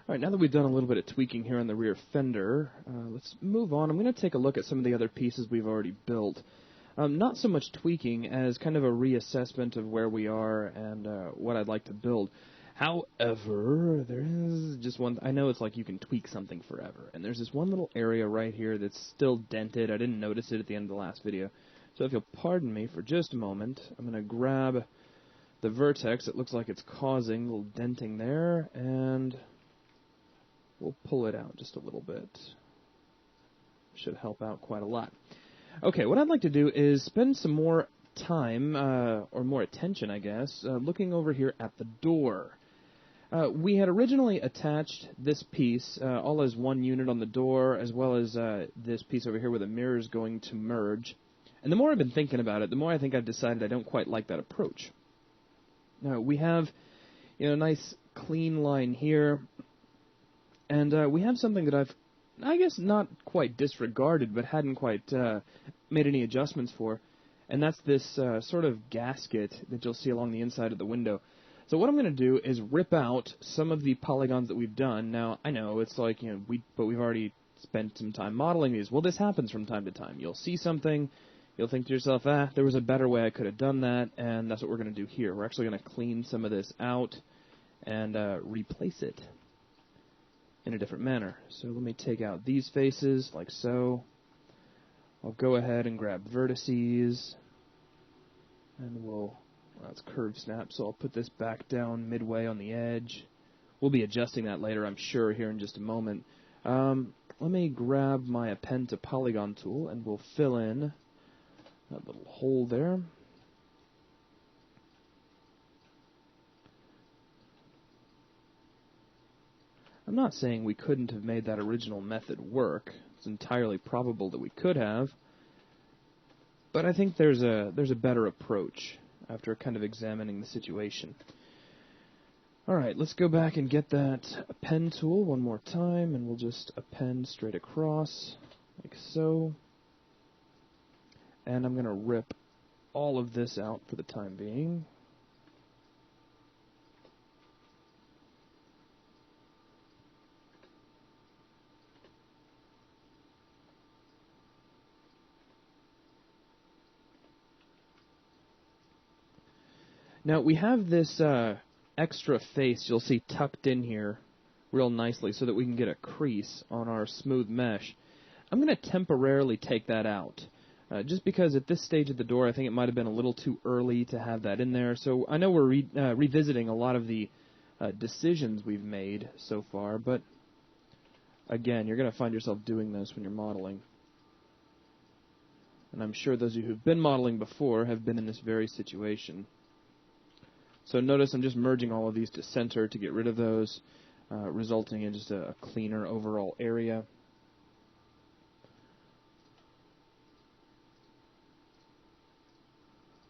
Alright, now that we've done a little bit of tweaking here on the rear fender, let's move on. I'm going to take a look at some of the other pieces we've already built. Not so much tweaking as kind of a reassessment of where we are and what I'd like to build. However, there is just one... I know it's like you can tweak something forever, and there's this one little area right here that's still dented. I didn't notice it at the end of the last video. So if you'll pardon me for just a moment, I'm going to grab the vertex. It looks like it's causing a little denting there, and we'll pull it out just a little bit. Should help out quite a lot. Okay, what I'd like to do is spend some more time, or more attention, I guess, looking over here at the door. We had originally attached this piece all as one unit on the door, as well as this piece over here where the mirror is going to merge. And the more I've been thinking about it, the more I think I've decided I don't quite like that approach. Now, we have, a nice clean line here, and we have something that I've, I guess, not quite disregarded, but hadn't quite made any adjustments for, and that's this sort of gasket that you'll see along the inside of the window. So what I'm going to do is rip out some of the polygons that we've done. Now, I know it's like, but we've already spent some time modeling these. Well, this happens from time to time. You'll see something, you'll think to yourself, there was a better way I could have done that, and that's what we're going to do here. We're actually going to clean some of this out and replace it in a different manner. So let me take out these faces, like so. I'll go ahead and grab vertices, and well, it's curve snap, so I'll put this back down midway on the edge. We'll be adjusting that later, I'm sure, here in just a moment. Let me grab my append to polygon tool, and we'll fill in that little hole there. I'm not saying we couldn't have made that original method work. It's entirely probable that we could have. But I think there's a better approach after kind of examining the situation. Alright, let's go back and get that append tool one more time, and we'll just append straight across, like so. And I'm going to rip all of this out for the time being. Now, we have this extra face you'll see tucked in here real nicely so that we can get a crease on our smooth mesh. I'm going to temporarily take that out, just because at this stage of the door I think it might have been a little too early to have that in there. So I know we're revisiting a lot of the decisions we've made so far, but again, you're going to find yourself doing this when you're modeling. And I'm sure those of you who've been modeling before have been in this very situation. So notice I'm just merging all of these to center to get rid of those, resulting in just a cleaner overall area.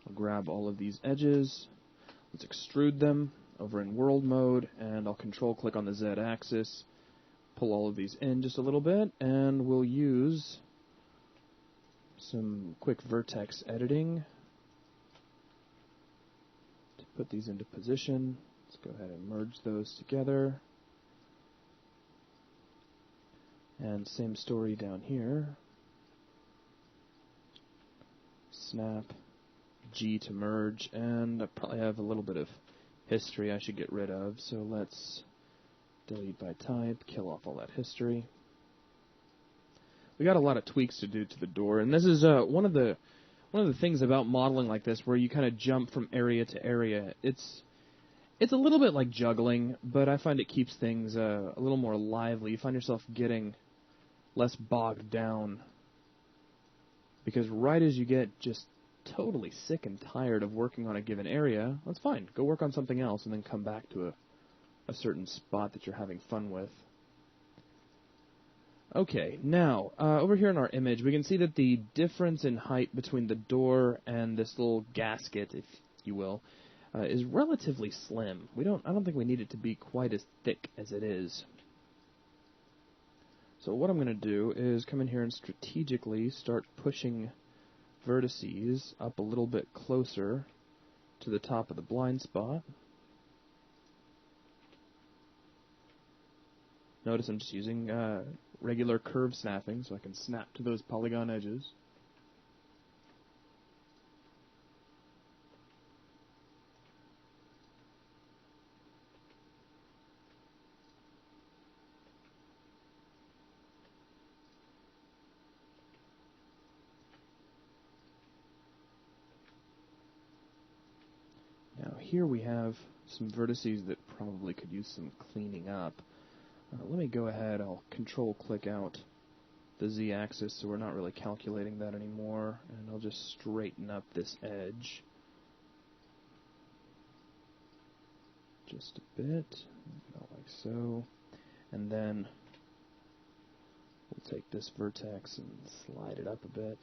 I'll grab all of these edges. Let's extrude them over in world mode, and I'll control click on the Z axis, pull all of these in just a little bit, and we'll use some quick vertex editing. Put these into position. Let's go ahead and merge those together. And same story down here. Snap, G to merge, and I probably have a little bit of history I should get rid of, so let's delete by type, kill off all that history. We got a lot of tweaks to do to the door, and this is one of the things about modeling like this, where you kind of jump from area to area. It's a little bit like juggling, but I find it keeps things a little more lively. You find yourself getting less bogged down, because right as you get just totally sick and tired of working on a given area, that's fine. Go work on something else and then come back to a certain spot that you're having fun with. Okay, now, over here in our image, we can see that the difference in height between the door and this little gasket, if you will, is relatively slim. I don't think we need it to be quite as thick as it is. So what I'm going to do is come in here and strategically start pushing vertices up a little bit closer to the top of the blind spot. Notice I'm just using regular curve snapping so I can snap to those polygon edges. Now here we have some vertices that probably could use some cleaning up. Let me go ahead, I'll control-click out the z-axis so we're not really calculating that anymore, and I'll just straighten up this edge just a bit, about like so, and then we'll take this vertex and slide it up a bit.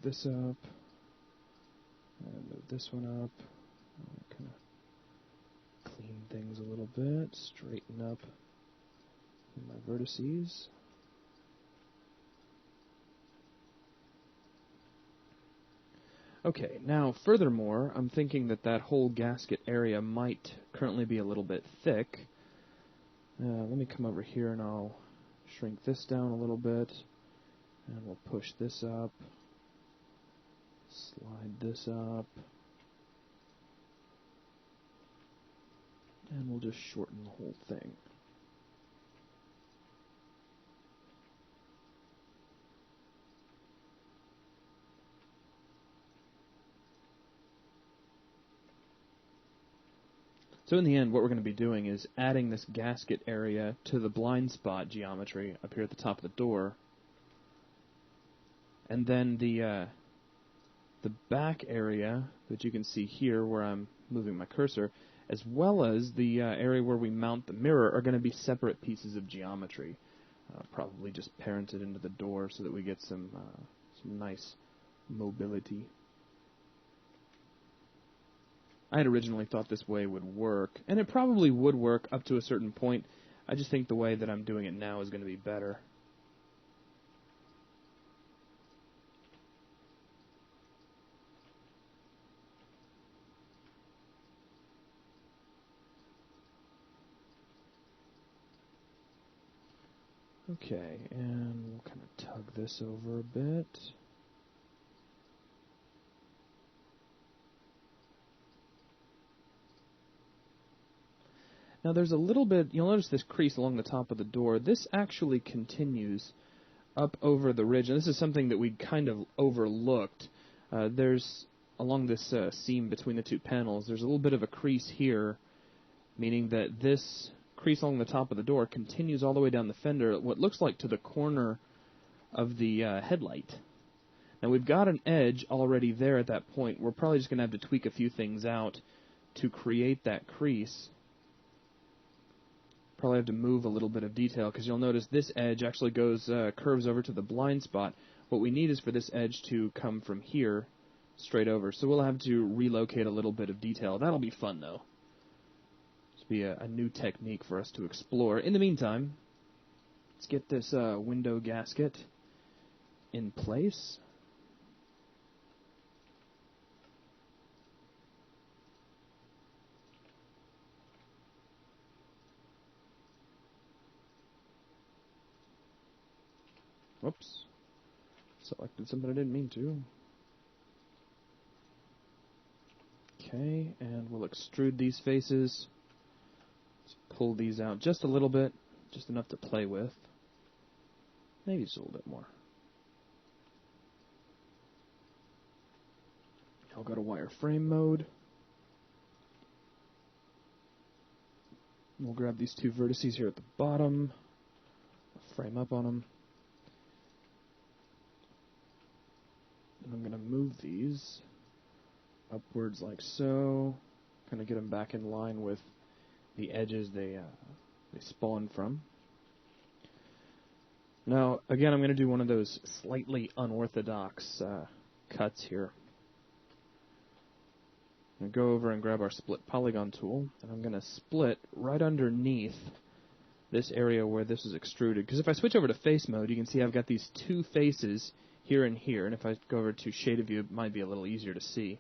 This up, and move this one up, kind of clean things a little bit, straighten up my vertices. Okay, now furthermore, I'm thinking that that whole gasket area might currently be a little bit thick. Let me come over here and I'll shrink this down a little bit, and we'll push this up. Slide this up, and we'll just shorten the whole thing. So in the end, what we're going to be doing is adding this gasket area to the blind spot geometry up here at the top of the door, and then the back area that you can see here where I'm moving my cursor, as well as the area where we mount the mirror, are going to be separate pieces of geometry. Probably just parented into the door so that we get some nice mobility. I had originally thought this way would work, and it probably would work up to a certain point. I just think the way that I'm doing it now is going to be better. Okay, and we'll kind of tug this over a bit. Now there's a little bit, you'll notice this crease along the top of the door. This actually continues up over the ridge, and this is something that we kind of overlooked. There's, along this seam between the two panels, there's a little bit of a crease here, meaning that this crease along the top of the door continues all the way down the fender, what looks like to the corner of the headlight. Now we've got an edge already there at that point. We're probably just going to have to tweak a few things out to create that crease. Probably have to move a little bit of detail, because you'll notice this edge actually goes curves over to the blind spot. What we need is for this edge to come from here straight over, so we'll have to relocate a little bit of detail. That'll be fun though. Be a new technique for us to explore. In the meantime, let's get this window gasket in place. Whoops. Selected something I didn't mean to. Okay, and we'll extrude these faces. Pull these out just a little bit, just enough to play with. Maybe just a little bit more. I'll go to wireframe mode. We'll grab these two vertices here at the bottom, frame up on them. And I'm going to move these upwards like so, kind of get them back in line with the edges they spawn from. Now, again, I'm going to do one of those slightly unorthodox cuts here. I'm going to go over and grab our split polygon tool, and I'm going to split right underneath this area where this is extruded. Because if I switch over to face mode, you can see I've got these two faces here and here, and if I go over to shaded view, it might be a little easier to see,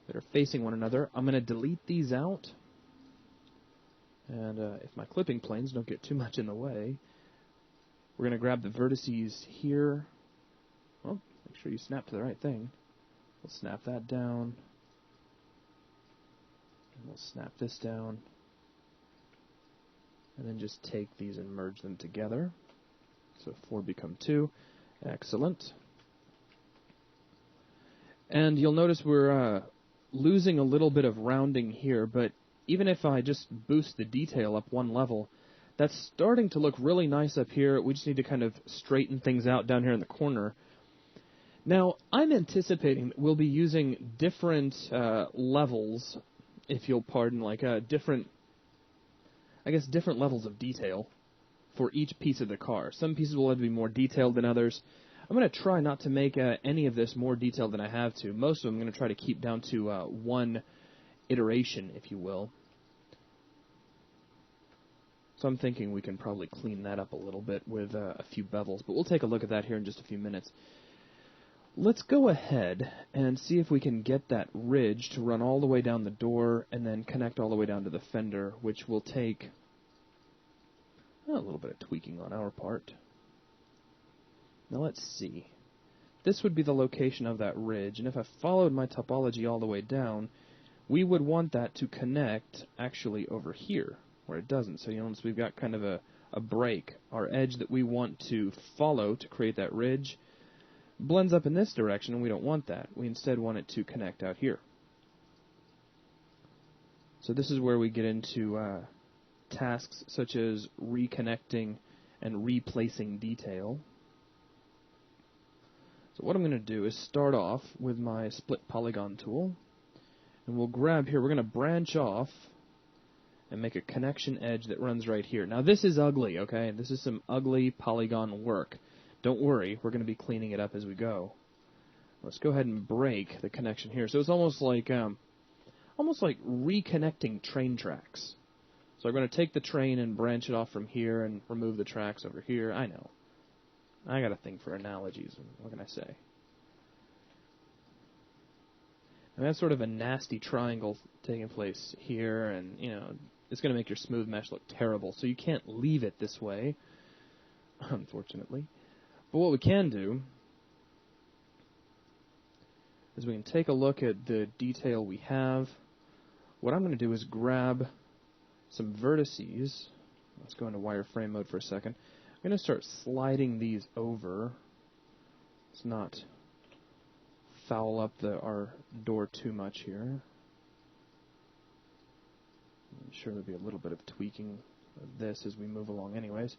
that are facing one another. I'm going to delete these out, and if my clipping planes don't get too much in the way, we're going to grab the vertices here. Well, make sure you snap to the right thing. We'll snap that down, and we'll snap this down, and then just take these and merge them together. So 4 become 2. Excellent. And you'll notice we're losing a little bit of rounding here, but even if I just boost the detail up one level, that's starting to look really nice up here. We just need to kind of straighten things out down here in the corner. Now, I'm anticipating that we'll be using different levels, if you'll pardon, like different levels of detail for each piece of the car. Some pieces will have to be more detailed than others. I'm going to try not to make any of this more detailed than I have to. Most of them I'm going to try to keep down to one iteration, if you will. So I'm thinking we can probably clean that up a little bit with a few bevels, but we'll take a look at that here in just a few minutes. Let's go ahead and see if we can get that ridge to run all the way down the door and then connect all the way down to the fender, which will take a little bit of tweaking on our part. Now let's see. This would be the location of that ridge, and if I followed my topology all the way down, we would want that to connect actually over here, where it doesn't. So you'll notice we've got kind of a break. Our edge that we want to follow to create that ridge blends up in this direction, and we don't want that. We instead want it to connect out here. So this is where we get into tasks such as reconnecting and replacing detail. So what I'm going to do is start off with my split polygon tool, and we'll grab here, we're going to branch off and make a connection edge that runs right here. Now this is ugly, okay? This is some ugly polygon work. Don't worry, we're going to be cleaning it up as we go. Let's go ahead and break the connection here. So it's almost like reconnecting train tracks. So I'm going to take the train and branch it off from here and remove the tracks over here. I know. I got a thing for analogies. What can I say? And that's sort of a nasty triangle taking place here, and it's going to make your smooth mesh look terrible. So you can't leave it this way, unfortunately. But what we can do is we can take a look at the detail we have. What I'm going to do is grab some vertices. Let's go into wireframe mode for a second. I'm going to start sliding these over. Let's not foul up our door too much here. I'm sure there'll be a little bit of tweaking of this as we move along anyways.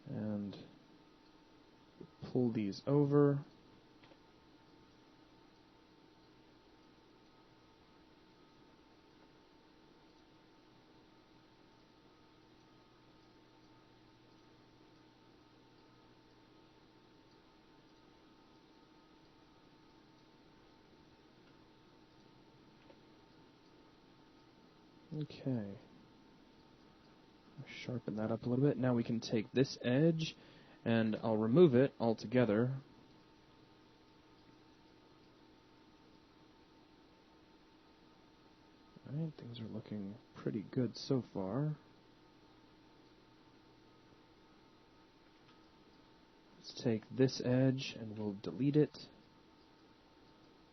And pull these over. Okay. Sharpen that up a little bit. Now we can take this edge, and I'll remove it altogether. Alright, things are looking pretty good so far. Let's take this edge and we'll delete it.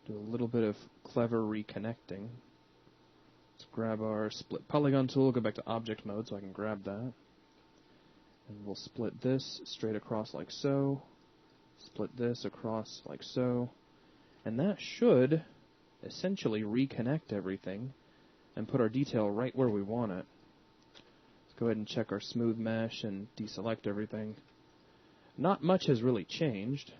Do a little bit of clever reconnecting. Let's grab our split polygon tool, go back to object mode so I can grab that. And we'll split this straight across like so. Split this across like so. And that should essentially reconnect everything and put our detail right where we want it. Let's go ahead and check our smooth mesh and deselect everything. Not much has really changed.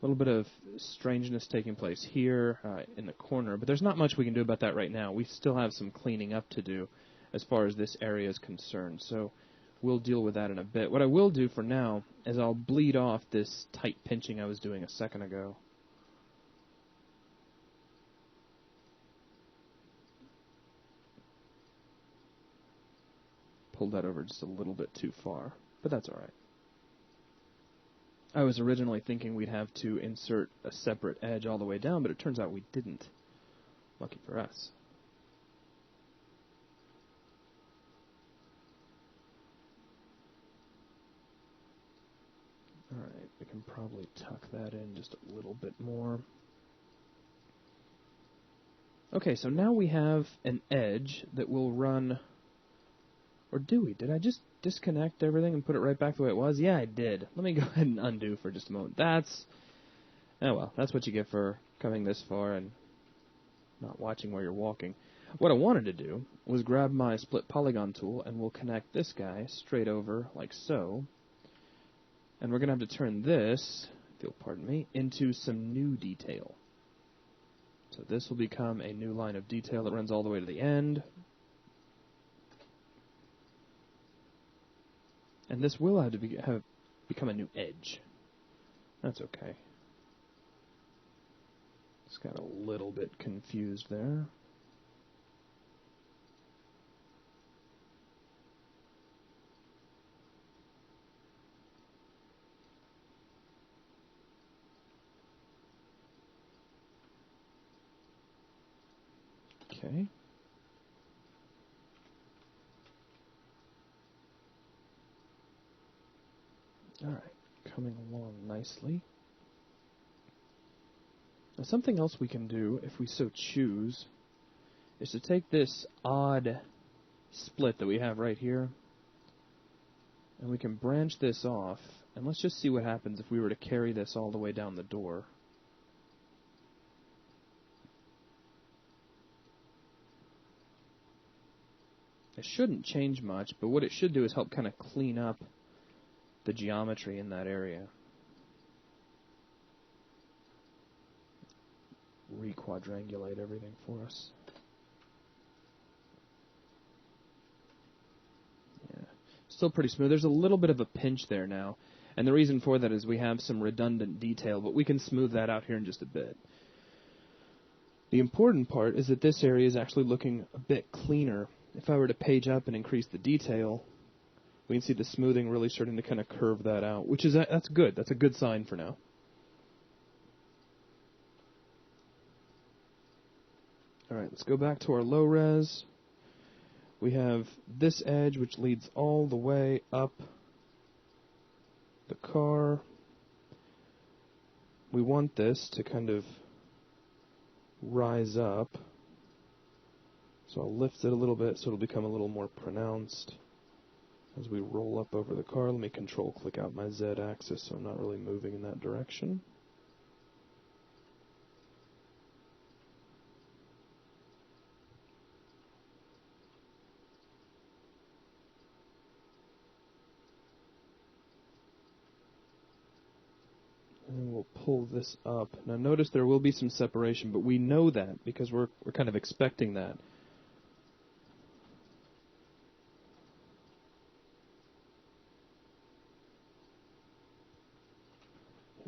A little bit of strangeness taking place here in the corner, but there's not much we can do about that right now. We still have some cleaning up to do as far as this area is concerned, so we'll deal with that in a bit. What I will do for now is I'll bleed off this tight pinching I was doing a second ago. pulled that over just a little bit too far, but that's alright. I was originally thinking we'd have to insert a separate edge all the way down, but it turns out we didn't. Lucky for us. Alright, we can probably tuck that in just a little bit more. Okay, so now we have an edge that will run... Or do we? Did I just disconnect everything and put it right back the way it was? Yeah, I did. Let me go ahead and undo for just a moment. That's... Oh well, that's what you get for coming this far and not watching where you're walking. What I wanted to do was grab my split polygon tool and we'll connect this guy straight over like so. And we're going to have to turn this, if you'll pardon me, into some new detail. So this will become a new line of detail that runs all the way to the end. And this will have to become a new edge. That's okay. Just got a little bit confused there. Okay. Alright, coming along nicely. Now something else we can do, if we so choose, is to take this odd split that we have right here, and we can branch this off, and let's just see what happens if we were to carry this all the way down the door. It shouldn't change much, but what it should do is help kind of clean up the geometry in that area. Requadrangulate everything for us. Yeah, still pretty smooth. There's a little bit of a pinch there now, and the reason for that is we have some redundant detail, but we can smooth that out here in just a bit. The important part is that this area is actually looking a bit cleaner. If I were to page up and increase the detail, we can see the smoothing really starting to kind of curve that out, which is that's good. That's a good sign for now. All right, let's go back to our low res. We have this edge, which leads all the way up the car. We want this to kind of rise up. So I'll lift it a little bit so it'll become a little more pronounced as we roll up over the car. Let me control click out my Z axis so I'm not really moving in that direction. And we'll pull this up. Now notice there will be some separation, but we know that because we're kind of expecting that.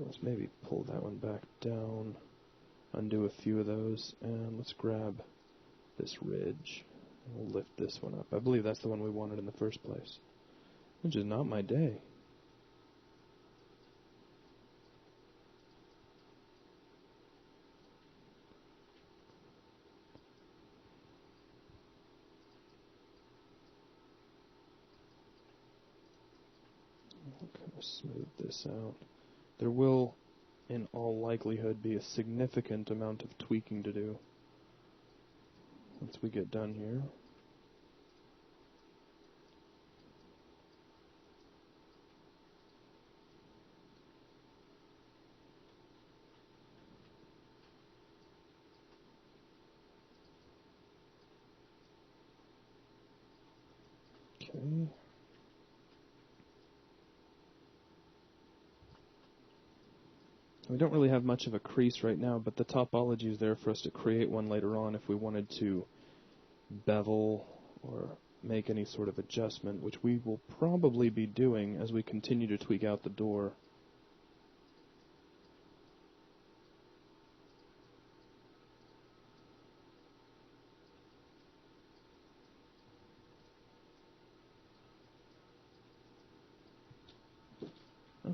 Let's maybe pull that one back down, undo a few of those, and let's grab this ridge. And we'll lift this one up. I believe that's the one we wanted in the first place, which is not my day. I'll kind of smooth this out. There will, in all likelihood, be a significant amount of tweaking to do once we get done here. Okay. We don't really have much of a crease right now, but the topology is there for us to create one later on if we wanted to bevel or make any sort of adjustment, which we will probably be doing as we continue to tweak out the door.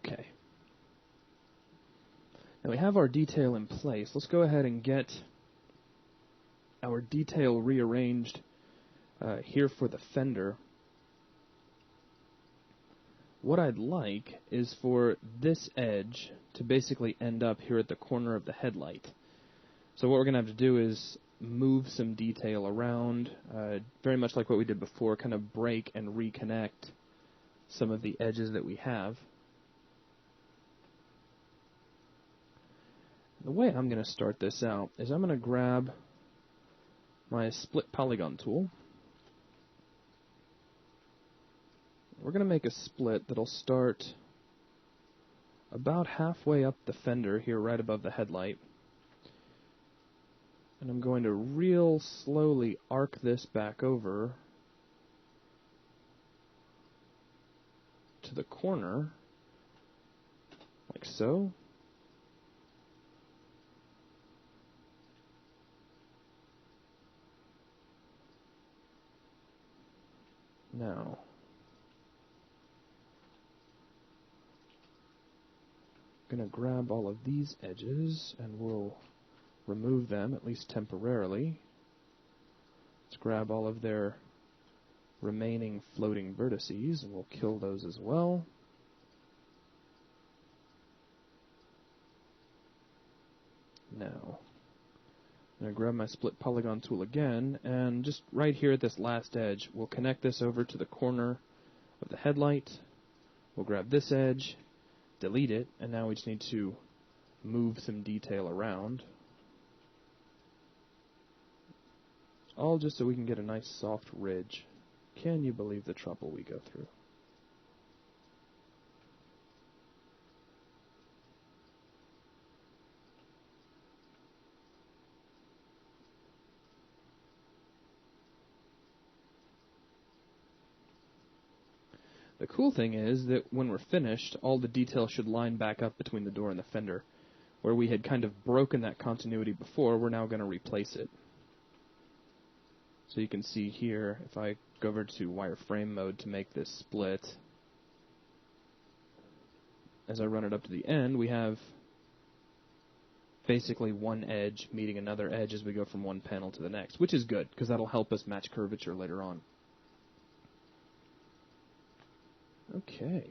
Okay. Now we have our detail in place. Let's go ahead and get our detail rearranged here for the fender. What I'd like is for this edge to basically end up here at the corner of the headlight. So what we're going to have to do is move some detail around, very much like what we did before, kind of break and reconnect some of the edges that we have. The way I'm going to start this out is I'm going to grab my split polygon tool. We're going to make a split that'll start about halfway up the fender here right above the headlight. And I'm going to real slowly arc this back over to the corner, like so. Now, I'm going to grab all of these edges and we'll remove them, at least temporarily. Let's grab all of their remaining floating vertices and we'll kill those as well. Now, I'm going to grab my split polygon tool again, and just right here at this last edge, we'll connect this over to the corner of the headlight. We'll grab this edge, delete it, and now we just need to move some detail around. All just so we can get a nice soft ridge. Can you believe the trouble we go through? The cool thing is that when we're finished, all the detail should line back up between the door and the fender. Where we had kind of broken that continuity before, we're now going to replace it. So you can see here, if I go over to wireframe mode to make this split, as I run it up to the end, we have basically one edge meeting another edge as we go from one panel to the next, which is good, because that'll help us match curvature later on. Okay,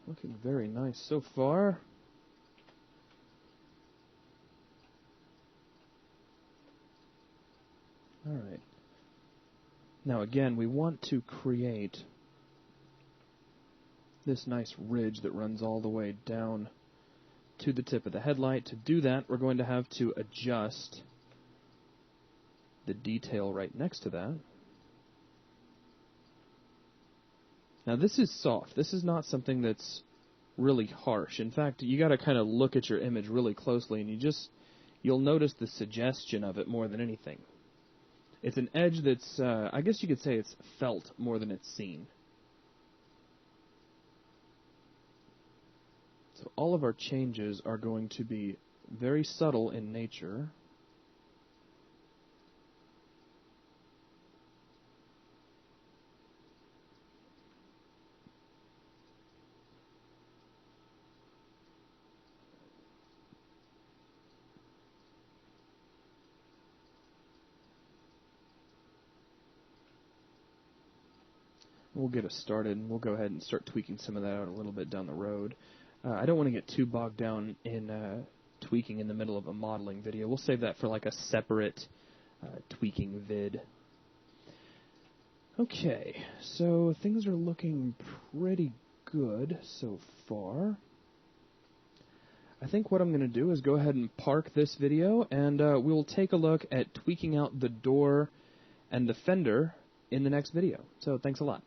looking very nice so far. Alright. Now again, we want to create this nice ridge that runs all the way down to the tip of the headlight. To do that, we're going to have to adjust the detail right next to that. Now this is soft. This is not something that's really harsh. In fact, you got to kind of look at your image really closely, and you'll notice the suggestion of it more than anything. It's an edge that's, I guess you could say it's felt more than it's seen. So all of our changes are going to be very subtle in nature. We'll get us started, and we'll go ahead and start tweaking some of that out a little bit down the road. I don't want to get too bogged down in tweaking in the middle of a modeling video. We'll save that for like a separate tweaking vid. Okay, so things are looking pretty good so far. I think what I'm going to do is go ahead and park this video, and we'll take a look at tweaking out the door and the fender in the next video. So thanks a lot.